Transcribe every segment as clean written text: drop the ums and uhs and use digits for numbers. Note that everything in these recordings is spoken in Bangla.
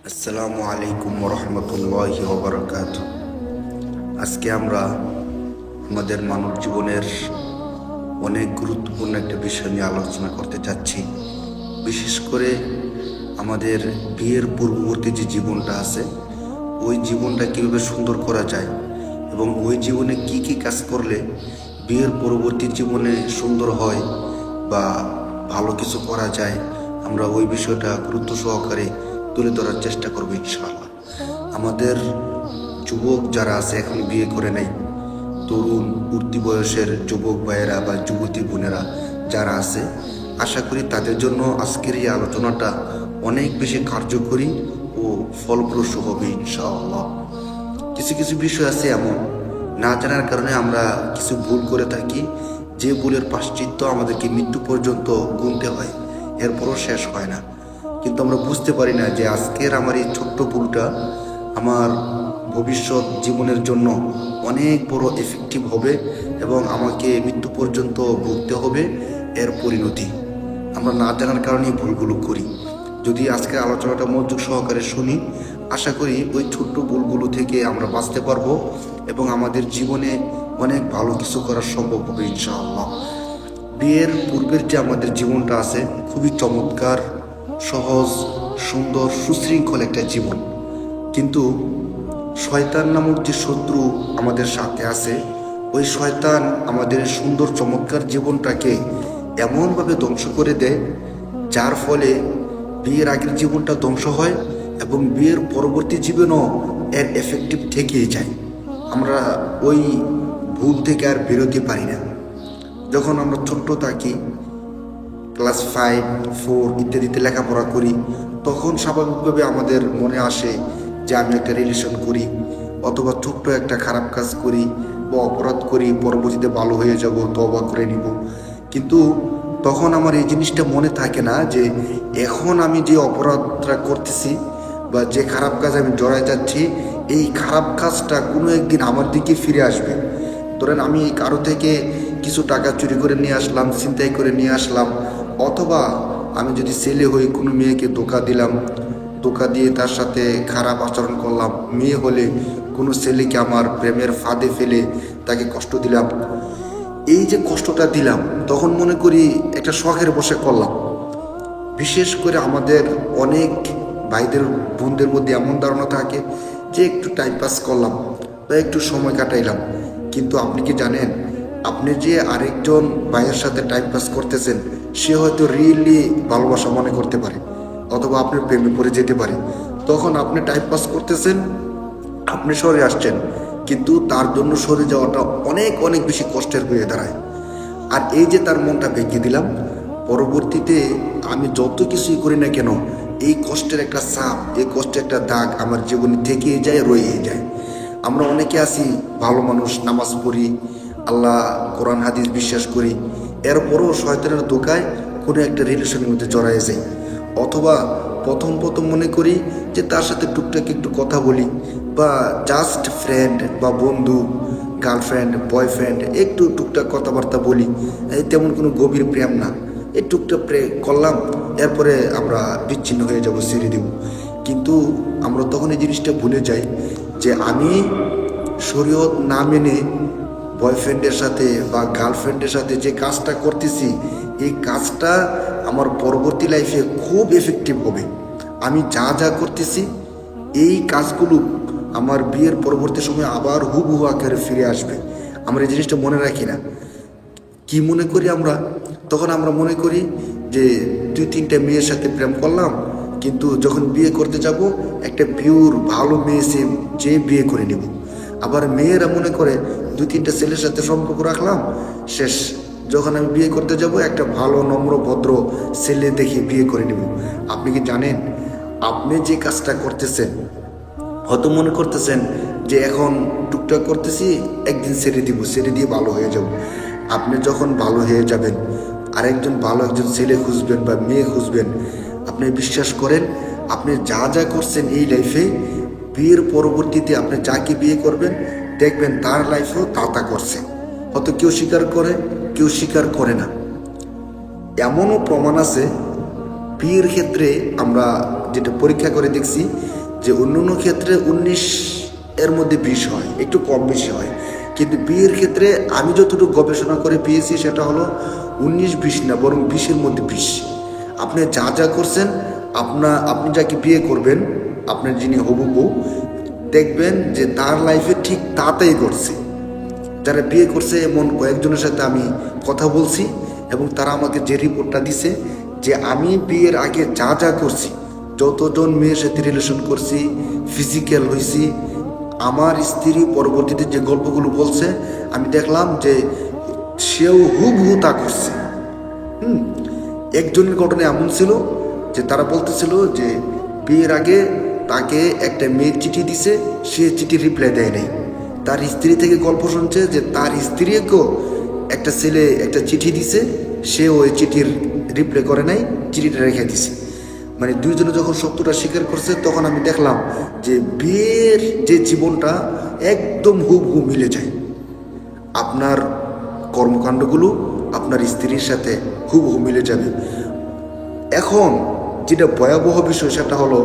আসসালামু আলাইকুম রহমতুল্লাহি ওবরাকাতুহু। আজকে আমরা আমাদের মানব জীবনের অনেক গুরুত্বপূর্ণ একটা বিষয় নিয়ে আলোচনা করতে চাচ্ছি। বিশেষ করে আমাদের বিয়ের পূর্ববর্তী যে জীবনটা আছে, ওই জীবনটা কীভাবে সুন্দর করা যায় এবং ওই জীবনে কি কি কাজ করলে বিয়ের পরবর্তী জীবনে সুন্দর হয় বা ভালো কিছু করা যায়, আমরা ওই বিষয়টা গুরুত্ব সহকারে তুলে ধরার চেষ্টা করবো ইনশাআল্লাহ। আমাদের যুবক যারা আছে, এখন বিয়ে করে নাই, তরুণ উঠতি বয়সের যুবক ভাইয়েরা বা যুবতী বোনেরা যারা আছে, আশা করি তাদের জন্য আজকের এই আলোচনাটা অনেক বেশি কার্যকরী ও ফলপ্রসূ হবে ইনশাআল্লাহ। কিছু কিছু বিষয় আছে এমন, না জানার কারণে আমরা কিছু ভুল করে থাকি, যে ভুলের প্রায়শ্চিত্ত আমাদেরকে মৃত্যু পর্যন্ত গুনতে হয়, এরপরও শেষ হয় না। কিন্তু আমরা বুঝতে পারি না যে আজকের আমার এই ছোট্ট ভুলটা আমার ভবিষ্যৎ জীবনের জন্য অনেক বড় এফেক্টিভ হবে এবং আমাকে মৃত্যু পর্যন্ত ভুগতে হবে এর পরিণতি। আমরা না জানার কারণেই ভুলগুলো করি। যদি আজকের আলোচনাটা মনোযোগ সহকারে শুনি, আশা করি ওই ছোট্ট ভুলগুলো থেকে আমরা বাঁচতে পারবো এবং আমাদের জীবনে অনেক ভালো কিছু করা সম্ভব হবে ইনশাআল্লাহ। বিয়ের পূর্বের যে আমাদের জীবনটা আছে, খুবই চমৎকার, সহজ, সুন্দর, সুশৃঙ্খল একটা জীবন। কিন্তু শয়তান নামক যে শত্রু আমাদের সাথে আছে, ওই শয়তান আমাদের সুন্দর চমৎকার জীবনটাকে এমনভাবে ধ্বংস করে দেয়, যার ফলে বিয়ের আগের জীবনটা ধ্বংস হয় এবং বিয়ের পরবর্তী জীবনও এর এফেক্টিভ থেকেই যায়। আমরা ওই ভুল থেকে আর বেরোতে পারি না। যখন আমরা ছোট্ট থাকি, ক্লাস 5, 4 ইত্যাদিতে লেখাপড়া করি, তখন স্বাভাবিকভাবে আমাদের মনে আসে যে আমি একটা রিলেশন করি অথবা ছোট্ট একটা খারাপ কাজ করি বা অপরাধ করি, পরবর্তীতে ভালো হয়ে যাব, তওবা করে নিব। কিন্তু তখন আমার এই জিনিসটা মনে থাকে না যে এখন আমি যে অপরাধটা করতেছি বা যে খারাপ কাজ আমি জড়ায় যাচ্ছি, এই খারাপ কাজটা কোনো একদিন আমার দিকে ফিরে আসবে। ধরেন আমি কারো থেকে কিছু টাকা চুরি করে নিয়ে আসলাম, ছিনতাই করে নিয়ে আসলাম, অথবা আমি যদি ছেলে হই কোনো মেয়েকে ধোঁকা দিলাম, ধোঁকা দিয়ে তার সাথে খারাপ আচরণ করলাম, মেয়ে হলে কোনো ছেলেকে আমার প্রেমের ফাঁদে ফেলে তাকে কষ্ট দিলাম, এই যে কষ্টটা দিলাম, তখন মনে করি একটা শখের বসে করলাম। বিশেষ করে আমাদের অনেক ভাইদের বোনদের মধ্যে এমন ধারণা থাকে যে একটু টাইম পাস করলাম বা একটু সময় কাটাইলাম। কিন্তু আপনি কি জানেন, আপনি যে আরেকজন ভাইয়ের সাথে টাইম পাস করতেছেন, সে হয়তো রিয়েলি ভালোবাসা মনে করতে পারে অথবা আপনার প্রেমে পড়ে যেতে পারে। তখন আপনি টাইম পাস করতেছেন, আপনি সরে আসছেন, কিন্তু তার জন্য সরে যাওয়াটা অনেক অনেক বেশি কষ্টের হয়ে দাঁড়ায়। আর এই যে তার মনটা ভেঙে দিলাম, পরবর্তীতে আমি যত কিছুই করি না কেন, এই কষ্টের একটা ছাপ, এই কষ্টের একটা দাগ আমার জীবনে থেকেই যায়, রয়ে যায়। আমরা অনেকে আছি ভালো মানুষ, নামাজ পড়ি, আল্লাহ কোরআন হাদিস বিশ্বাস করি, এরপরও শয়তানের ধোঁকায় কোনো একটা রিলেশনের মধ্যে জড়ায় যাই। অথবা প্রথম প্রথম মনে করি যে তার সাথে টুকটাক একটু কথা বলি বা জাস্ট ফ্রেন্ড বা বন্ধু, গার্লফ্রেন্ড, বয়ফ্রেন্ড, একটু টুকটাক কথাবার্তা বলি, তেমন কোনো গভীর প্রেম না, এই টুকটাক করলাম, এরপরে আমরা বিচ্ছিন্ন হয়ে যাব, ছেড়ে দেব। কিন্তু আমরা তখন এই জিনিসটা ভুলে যাই যে আমি শরীয়ত না মেনে বয়ফ্রেন্ডের সাথে বা গার্লফ্রেন্ডের সাথে যে কাজটা করতেছি, এই কাজটা আমার পরবর্তী লাইফে খুব এফেক্টিভ হবে। আমি যা যা করতেছি, এই কাজগুলো আমার বিয়ের পরবর্তী সময় আবার হুবহু আকারে ফিরে আসবে। আমরা এই জিনিসটা মনে রাখি না। কি মনে করি আমরা? তখন আমরা মনে করি যে 2-3টা মেয়ের সাথে প্রেম করলাম, কিন্তু যখন বিয়ে করতে যাব একটা পিওর ভালো মেয়ে যে বিয়ে করে নেব। আবার মেয়েরা মনে করে 2-3টা ছেলের সাথে সম্পর্ক রাখলাম, শেষ, যখন আমি বিয়ে করতে যাব একটা ভালো নম্র ভদ্র ছেলে দেখে বিয়ে করে নেব। আপনি কি জানেন, আপনি যে কাজটা করতেছেন, হয়তো মনে করতেছেন যে এখন টুকটাক করতেছি, একদিন ছেড়ে দিব, ছেড়ে দিয়ে ভালো হয়ে যাব। আপনি যখন ভালো হয়ে যাবেন, আরেকজন ভালো একজন ছেলে খুঁজবেন বা মেয়ে খুঁজবেন, আপনি বিশ্বাস করেন, আপনি যা যা করছেন এই লাইফে, বিয়ের পরবর্তীতে আপনি যাকে বিয়ে করবেন, দেখবেন তার লাইফেও তা করছে। হয়তো কেউ স্বীকার করে, কেউ স্বীকার করে না। এমনও প্রমাণ আছে বিয়ের ক্ষেত্রে আমরা যেটা পরীক্ষা করে দেখছি যে অন্য ক্ষেত্রে 19 এর মধ্যে 20 হয়, একটু কম বেশি হয়, কিন্তু বিয়ের ক্ষেত্রে আমি যতটুকু গবেষণা করে পেয়েছি সেটা হলো 19-20 না, বরং 20-এর মধ্যে 20। আপনি যা যা করছেন, আপনি যাকে বিয়ে করবেন, আপনার যিনি হবু বউ, দেখবেন যে তার লাইফে ঠিক তাতেই ঘটছে। যারা বিয়ে করছে এমন কয়েকজনের সাথে আমি কথা বলছি এবং তারা আমাকে যে রিপোর্টটা দিছে যে আমি বিয়ের আগে যা যা করছি, যতজন মেয়ের সাথে রিলেশন করছি, ফিজিক্যাল হয়েছি, আমার স্ত্রী পরবর্তীতে যে গল্পগুলো বলছে আমি দেখলাম যে সেও হুবহু তা করছে। একজনের ঘটনা এমন ছিল যে তারা বলতেছিল যে বিয়ের আগে তাকে একটা মেয়ের চিঠি দিছে, সে চিঠি রিপ্লাই দেয় নাই। তার স্ত্রী থেকে গল্প শুনছে যে তার স্ত্রীকেও একটা ছেলে একটা চিঠি দিছে, সে ওই চিঠির রিপ্লাই করে নাই, চিঠিটা রেখে দিছে। মানে দুইজনে যখন সত্যটা স্বীকার করছে তখন আমি দেখলাম যে বিয়ের যে জীবনটা একদম হুবহু মিলে যায়। আপনার কর্মকাণ্ডগুলো আপনার স্ত্রীর সাথে হুবহু মিলে যাবে। এখন যেটা ভয়াবহ বিষয় সেটা হলো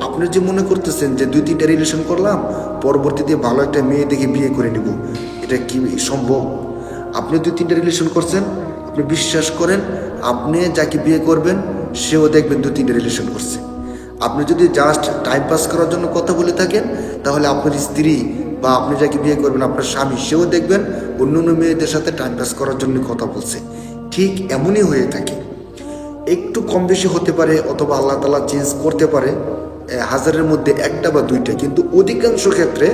আপনি যে মনে করতেছেন যে 2-3টা রিলেশন করলাম, পরবর্তীতে ভালো একটা মেয়ে দেখে বিয়ে করে নিব, এটা কি সম্ভব? আপনি 2-3টা রিলেশন করছেন, আপনি বিশ্বাস করেন আপনি যাকে বিয়ে করবেন সেও দেখবেন 2-3টা রিলেশন করছে। আপনি যদি জাস্ট টাইম পাস করার জন্য কথা বলে থাকেন, তাহলে আপনার স্ত্রী বা আপনি যাকে বিয়ে করবেন আপনার স্বামী, সেও দেখবেন অন্য মেয়েদের সাথে টাইম পাস করার জন্য কথা বলছে। ঠিক এমনই হয়ে থাকে। একটু কম বেশি হতে পারে অথবা আল্লাহ তাআলা চেঞ্জ করতে পারে, 1000-এর মধ্যে 1টা বা 2টা, কিন্তু অধিকাংশ ক্ষেত্রে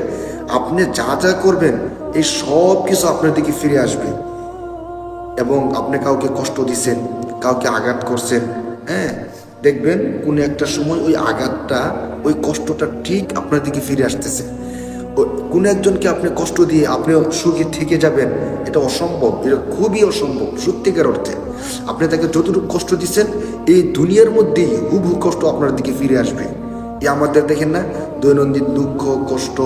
আপনি যা যা করবেন এই সব কিছু আপনার দিকে ফিরে আসবে। এবং আপনি কাউকে কষ্ট দিচ্ছেন, কাউকে আঘাত করছেন, দেখবেন কোনো একটা সময় ওই আঘাতটা, ওই কষ্টটা ঠিক আপনার দিকে ফিরে আসতেছে। কোনো একজনকে আপনি কষ্ট দিয়ে আপনি সুখী থেকে যাবেন, এটা অসম্ভব, এটা খুবই অসম্ভব সত্যিকার অর্থে। আপনি তাকে যতটুকু কষ্ট দিচ্ছেন এই দুনিয়ার মধ্যেই হুবহু কষ্ট আপনার দিকে ফিরে আসবে। এই আমাদের দেখেন না দৈনন্দিন দুঃখ, কষ্ট,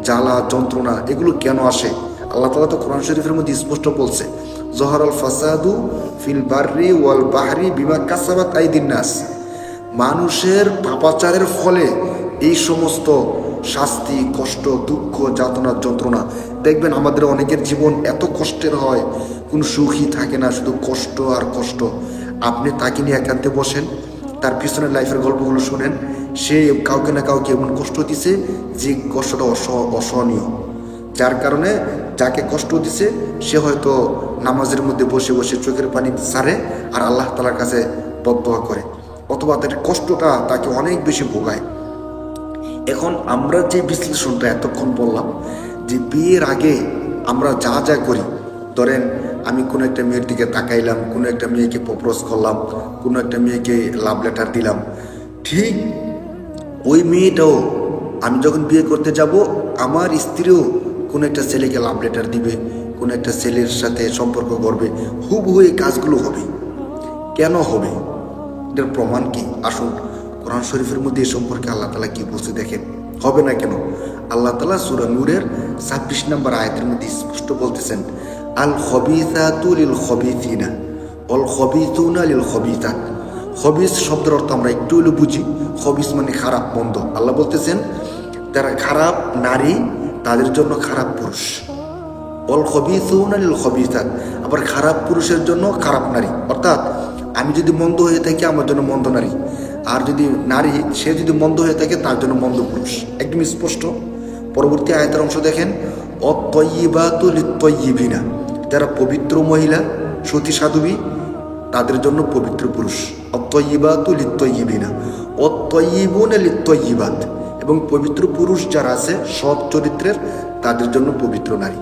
জ্বালা, যন্ত্রণা, এগুলো কেন আসে? আল্লাহ তাআলা তো কোরআন শরীফের মধ্যে স্পষ্ট বলছে, জহারাল ফাসাদু ফিল বাররি ওয়াল বাহরি বিমা কাসাবাত আইদিন নাস। মানুষের পাপাচারের ফলে এই সমস্ত শাস্তি, কষ্ট, দুঃখ, যাতনা, যন্ত্রণা। দেখবেন আমাদের অনেকের জীবন এত কষ্টের হয়, কোনো সুখই থাকে না, শুধু কষ্ট আর কষ্ট। আপনি তাকে নিয়ে একান্তে বসেন, তার পিছনের লাইফের গল্পগুলো শোনেন, সে কাউকে না কাউকে এমন কষ্ট দিছে যে কষ্টটা অসহনীয়। যার কারণে যাকে কষ্ট দিছে সে হয়তো নামাজের মধ্যে বসে বসে চোখের পানি ছাড়ে আর আল্লাহ তাআলার কাছে বদদোয়া করে, অথবা তার কষ্টটা তাকে অনেক বেশি ভোগায়। এখন আমরা যে বিশ্লেষণটা এতক্ষণ বললাম যে বিয়ের আগে আমরা যা যা করি, ধরেন আমি কোনো একটা মেয়ের দিকে তাকাইলাম, কোনো একটা মেয়েকে প্রপোজ করলাম, কোনো একটা মেয়েকে লাভ লেটার দিলাম, ঠিক ওই মেয়েটাও আমি যখন বিয়ে করতে যাব আমার স্ত্রীও কোনো একটা ছেলেকে লাভ লেটার দিবে, কোনো একটা ছেলের সাথে সম্পর্ক করবে, হুবহু এই কাজগুলো হবে। কেন হবে? এটার প্রমাণ কি? আসুন কোরআন শরীফের মধ্যে এই সম্পর্কে আল্লাহ তাআলা কি বলছে দেখেন। হবে না কেন? আল্লাহ তাআলা সূরা নূরের 26 নম্বর আয়াতের মধ্যে স্পষ্ট বলতেছেন, আল খবিসাতু লিল খবিসিনা ওয়াল খবিসুনা লিল খবিসাত। খবিস শব্দের অর্থ আমরা একটু হলেও বুঝি, খবিস মানে খারাপ, মন্দ। আল্লাহ বলতেছেন যারা খারাপ নারী তাদের জন্য খারাপ পুরুষ, অল খবিসুনা লিল খবিসাত, আবার খারাপ পুরুষের জন্য খারাপ নারী। অর্থাৎ আমি যদি মন্দ হয়ে থাকি আমার জন্য মন্দ নারী, আর যদি নারী সে যদি মন্দ হয়ে থাকে তার জন্য মন্দ পুরুষ। একদম স্পষ্ট। পরবর্তী আয়াতের অংশ দেখেন, অত্তয়িবাতু লিত্তয়িবিনা, যারা পবিত্র মহিলা, সতী সাধবী, তাদের জন্য পবিত্র পুরুষ। অত্তয়িবাতু লিত্তয়িবিনা অত্তয়িবুনা লিত্তয়িবাত, এবং পবিত্র পুরুষ যারা আছে সৎ চরিত্রের তাদের জন্য পবিত্র নারী।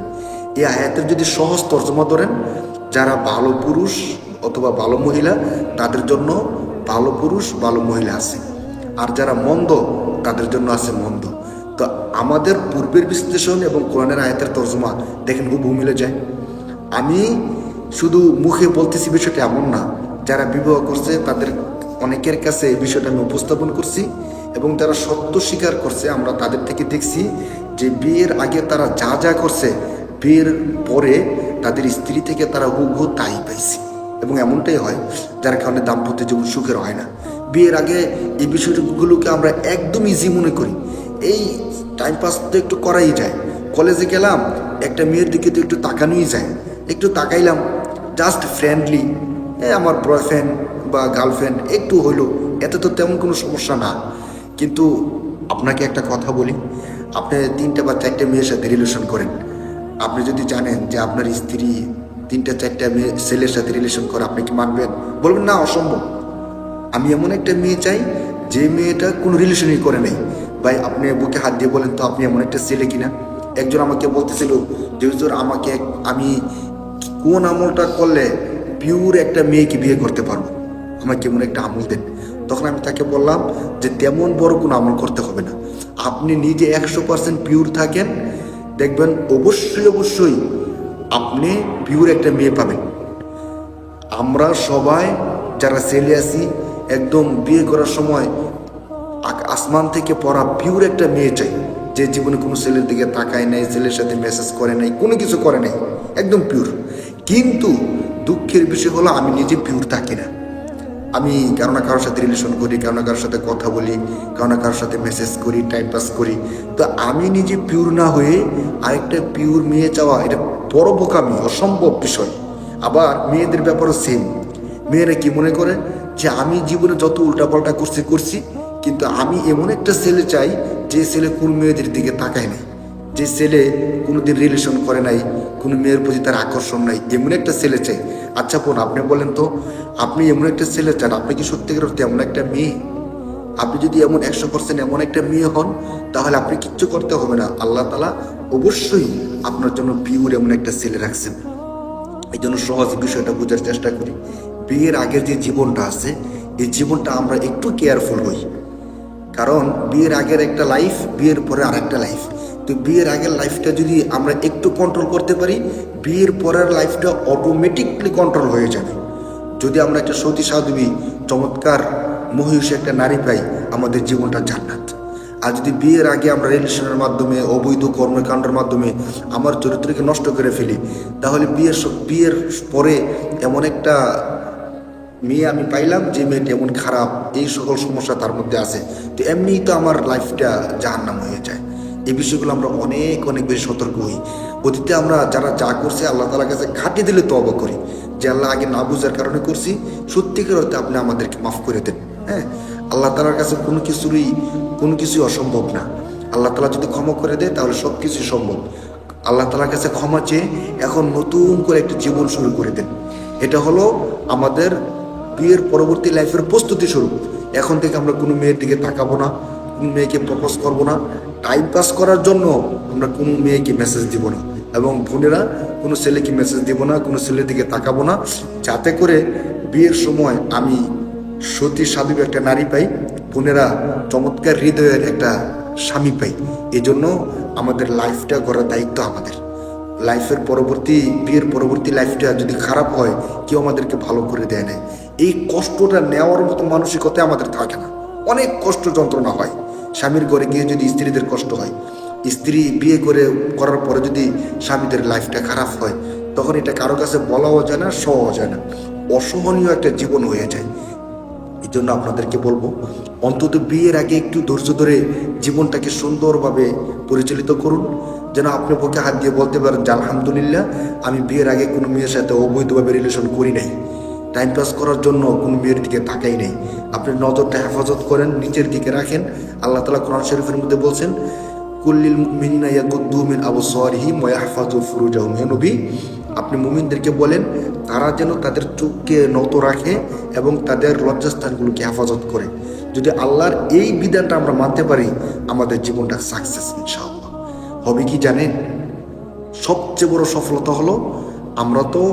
এই আয়াতের যদি সহজ তর্জমা ধরেন, যারা ভালো পুরুষ অথবা ভালো মহিলা তাদের জন্য ভালো পুরুষ ভালো মহিলা আছে, আর যারা মন্দ তাদের জন্য আছে মন্দ। তো আমাদের পূর্বের বিশ্লেষণ এবং কোরআনের আয়াতের তর্জমা দেখেন হুবহু মিলে যায়। আমি শুধু মুখে বলতেছি বিষয়টা এমন না, যারা বিবাহ করছে তাদের অনেকের কাছে এই বিষয়টা আমি উপস্থাপন করছি, এবং যারা সত্য স্বীকার করছে আমরা তাদের থেকে দেখছি যে বিয়ের আগে তারা যা যা করছে বিয়ের পরে তাদের স্ত্রী থেকে তারা হুবহু তাই পাইছে। এবং এমনটাই হয় যার কারণে দাম্পত্য জীবন সুখের হয় না। বিয়ের আগে এই বিষয়গুলোকে আমরা একদম ইজি মনে করি, এই টাইম পাস তো একটু করাই যায়, কলেজে গেলাম একটা মেয়ের দিকে তো একটু তাকানোই যায়, একটু তাকাইলাম জাস্ট ফ্রেন্ডলি, আমার বয়ফ্রেন্ড বা গার্লফ্রেন্ড একটু হইলো, এতে তো তেমন কোনো সমস্যা না। কিন্তু আপনাকে একটা কথা বলি, আপনি 3টা বা 4টে মেয়ের সাথে রিলেশন করেন, আপনি যদি জানেন যে আপনার স্ত্রী 3টা 4টা মেয়ে ছেলের সাথে রিলেশন করে, আপনি কি মানবেন? বলবেন না, অসম্ভব। আমি এমন একটা মেয়ে চাই যে মেয়েটা কোনো রিলেশনই করে নাই। ভাই আপনি বুকে হাত দিয়ে বলেন তো আপনি এমন একটা ছেলে কিনা? একজন আমাকে বলতেছিল যে হুজুর আমাকে আমি কোন আমলটা করলে পিওর একটা মেয়েকে বিয়ে করতে পারবো, আমাকে এমন একটা আমল দেন। তখন আমি তাকে বললাম যে তেমন বড় কোনো আমল করতে হবে না, আপনি নিজে 100% পিওর থাকেন, দেখবেন অবশ্যই আপনি পিওর একটা মেয়ে পাবেন। আমরা সবাই যারা ছেলে আছি একদম বিয়ে করার সময় আসমান থেকে পড়া পিওর একটা মেয়ে চাই, যে জীবনে কোনো ছেলের দিকে তাকায় নাই, ছেলের সাথে মেসেজ করে নাই, কোনো কিছু করে নাই, একদম পিওর। কিন্তু দুঃখের বিষয় হলো আমি নিজে পিওর থাকি না। আমি কারো না কারোর সাথে রিলেশন করি, কারো না কারোর সাথে কথা বলি, কারো না কারোর সাথে মেসেজ করি, টাইম পাস করি। তো আমি নিজে পিওর না হয়ে আরেকটা পিওর মেয়ে চাওয়া এটা বড় বোকামি, অসম্ভব বিষয়। আবার মেয়েদের ব্যাপারও সেম। মেয়েরা কি মনে করে যে আমি জীবনে যত উল্টাপাল্টা করছি, কিন্তু আমি এমন একটা ছেলে চাই যে ছেলে কোন মেয়েদের দিকে তাকায় নাই, যে ছেলে কোনোদিন রিলেশন করে নাই, কোনো মেয়ের প্রতি তার আকর্ষণ নাই, এমন একটা ছেলে চাই। আচ্ছা বোন, আপনি বলেন তো, আপনি এমন একটা ছেলে চান, আপনি কি সত্যিকার অর্থে এমন একটা মেয়ে? আপনি যদি এমন 100% এমন একটা মেয়ে হন, তাহলে আপনি কিচ্ছু করতে হবে না, আল্লাহ তাআলা অবশ্যই আপনার জন্য পিওর এমন একটা ছেলে রাখছেন। এই জন্য সহজ বিষয়টা বোঝার চেষ্টা করি। বিয়ের আগের যে জীবনটা আছে, এই জীবনটা আমরা একটু কেয়ারফুল হই, কারণ বিয়ের আগের একটা লাইফ, বিয়ের পরে আরেকটা লাইফ। তো বিয়ের আগের লাইফটা যদি আমরা একটু কন্ট্রোল করতে পারি, বিয়ের পরের লাইফটা অটোমেটিকলি কন্ট্রোল হয়ে যাবে। যদি আমরা একটা সতী সাধবী চমৎকার মহিষী একটা নারী পাই, আমাদের জীবনটা জান্নাত। আর যদি বিয়ের আগে আমরা রিলেশনের মাধ্যমে, অবৈধ কর্মকাণ্ডের মাধ্যমে আমার চরিত্রকে নষ্ট করে ফেলি, তাহলে বিয়ের পরে এমন একটা মেয়ে আমি পাইলাম যে মেয়েটি এমন খারাপ, এই সকল সমস্যা তার মধ্যে আছে, তো এমনিই তো আমার লাইফটা জাহান্নাম হয়ে যায়। এই বিষয়গুলো আমরা অনেক বেশি সতর্ক হই। অতীতে আমরা যারা যা করছে আল্লাহ তাআলার কাছে খাটিয়ে দিলে তওবা করি যে আল্লাহ আগে না বুঝার কারণে করছি, সত্যিকার হয়তো আপনি আমাদেরকে মাফ করে দেন। হ্যাঁ, আল্লাহ তাআলার কাছে কোনো কিছুই অসম্ভব না। আল্লাহ তাআলা যদি ক্ষমা করে দেয় তাহলে সব কিছুই সম্ভব। আল্লাহ তাআলার কাছে ক্ষমা চেয়ে এখন নতুন করে একটা জীবন শুরু করে দেন। এটা হলো আমাদের বিয়ের পরবর্তী লাইফের প্রস্তুতি স্বরূপ। এখন থেকে আমরা কোনো মেয়ের দিকে তাকাবো না, কোনো মেয়েকে প্রপোজ করবো না, টাইম পাস করার জন্য আমরা কোনো মেয়েকে মেসেজ দিব না, এবং বোনেরা কোনো ছেলেকে মেসেজ দিব না, কোনো ছেলের দিকে তাকাবো না, যাতে করে বিয়ের সময় আমি সতী সাধু একটা নারী পাই, বোনেরা চমৎকার হৃদয়ের একটা স্বামী পাই। এই জন্য আমাদের লাইফটা করার দায়িত্ব আমাদের। লাইফের পরবর্তী, বিয়ের পরবর্তী লাইফটা যদি খারাপ হয়, কেউ আমাদেরকে ভালো করে দেয় না। এই কষ্টটা নেওয়ার মতো মানসিকতা আমাদের থাকে না। অনেক কষ্ট যন্ত্রণা হয়। স্বামীর ঘরে গিয়ে যদি স্ত্রীদের কষ্ট হয়, স্ত্রী বিয়ে করার পরে যদি স্বামীদের লাইফটা খারাপ হয়, তখন এটা কারো কাছে বলাও যায় না, সহও যায় না, অসহনীয় একটা জীবন হয়ে যায়। এই জন্য আপনাদেরকে বলবো, অন্তত বিয়ের আগে একটু ধৈর্য ধরে জীবনটাকে সুন্দরভাবে পরিচালিত করুন, যেন আপনি বুকে হাত দিয়ে বলতে পারেন যে আলহামদুলিল্লাহ, আমি বিয়ের আগে কোনো মেয়ের সাথে অবৈধভাবে রিলেশন করি নাই, টাইম পাস করার জন্য কোনো মেয়ের দিকে তাকাই নাই। আপনি নজরটা হেফাজত করেন, নিচের দিকে রাখেন। আল্লাহ তাআলা কোরআন শরীফের মধ্যে বলছেন, কুল্লিল মুমিনিনা ইয়াগুদ্দু মিন আবসারিহিম ওয়া ইয়াহফাযু ফুরুজাহুম। হে নবী, আপনি মুমিনদেরকে বলেন তারা যেন তাদের চোখকে নত রাখে এবং তাদের লজ্জাস্থানগুলোকে হেফাজত করে। যদি আল্লাহর এই বিধানটা আমরা মানতে পারি, আমাদের জীবনটা সাকসেস ইনশাআল্লাহ হবে। কি জানেন, সবচেয়ে বড় সফলতা হলো আমরা তো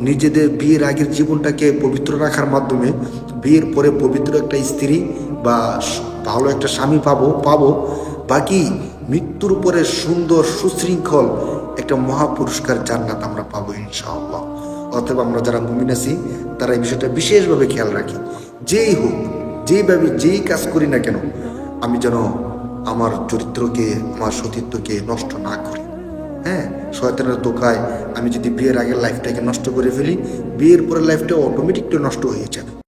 নিজেদের বিয়ের আগের জীবনটাকে পবিত্র রাখার মাধ্যমে বিয়ের পরে পবিত্র একটা স্ত্রী বা ভালো একটা স্বামী পাবো। বাকি মৃত্যুর পরে সুন্দর সুশৃঙ্খল একটা মহাপুরস্কার জান্নাত আমরা পাবো ইনশাআল্লাহ। অথবা আমরা যারা মুমিন আছি তারা এই বিষয়টা বিশেষভাবে খেয়াল রাখি, যেই হোক, যেইভাবে যেই কাজ করি না কেন, আমি যেন আমার চরিত্রকে, আমার সতীত্বকে নষ্ট না করি। হ্যাঁ, শয়তানের ধোকায় আমি যদি বিয়ের আগের লাইফটাকে নষ্ট করে ফেলি, বিয়ের পরের লাইফটা অটোমেটিকলি নষ্ট হয়ে যাবে।